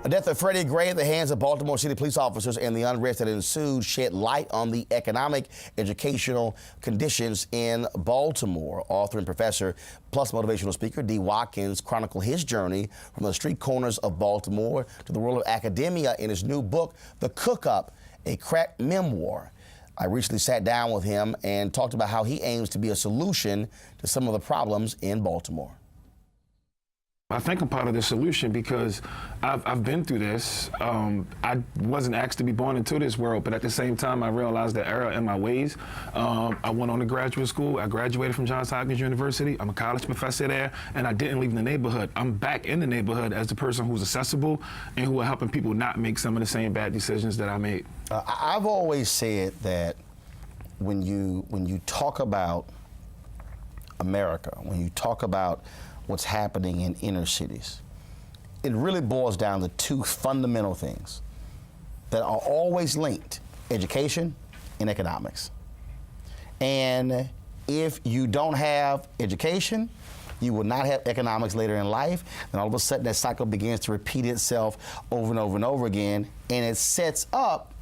The death of Freddie Gray at the hands of Baltimore City police officers and the unrest that ensued shed light on the economic, educational conditions in Baltimore. Author and professor plus motivational speaker D. Watkins chronicled his journey from the street corners of Baltimore to the world of academia in his new book, The Cook-Up, a crack memoir. I recently sat down with him and talked about how he aims to be a solution to some of the problems in Baltimore. I think I'm part of the solution because I've been through this. I wasn't asked to be born into this world, but at the same time, I realized the error in my ways. I went on to graduate school. I graduated from Johns Hopkins University. I'm a college professor there, and I didn't leave the neighborhood. I'm back in the neighborhood as the person who's accessible and who are helping people not make some of the same bad decisions that I made. I've always said that when you talk about America, when you talk about what's happening in inner cities, it really boils down to two fundamental things that are always linked: education and economics. And if you don't have education, you will not have economics later in life, and all of a sudden that cycle begins to repeat itself over and over and over again, and it sets up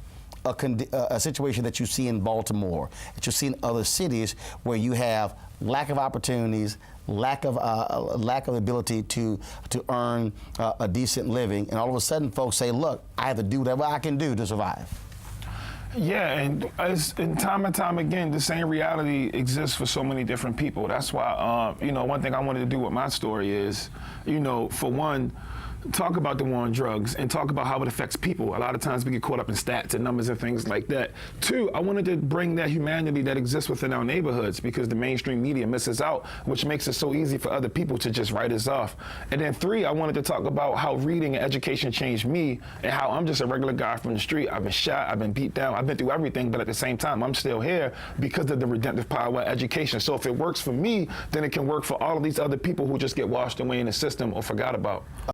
a situation that you see in Baltimore, that you see in other cities, where you have lack of opportunities, lack of ability to earn a decent living, and all of a sudden folks say, look, I have to do whatever I can do to survive. Yeah, and time and time again, the same reality exists for so many different people. That's why, one thing I wanted to do with my story is, for one, talk about the war on drugs and talk about how it affects people. A lot of times we get caught up in stats and numbers and things like that. Two, I wanted to bring that humanity that exists within our neighborhoods, because the mainstream media misses out, which makes it so easy for other people to just write us off. And then three, I wanted to talk about how reading and education changed me and how I'm just a regular guy from the street. I've been shot, I've been beat down, I've been through everything, but at the same time, I'm still here because of the redemptive power of education. So if it works for me, then it can work for all of these other people who just get washed away in the system or forgot about.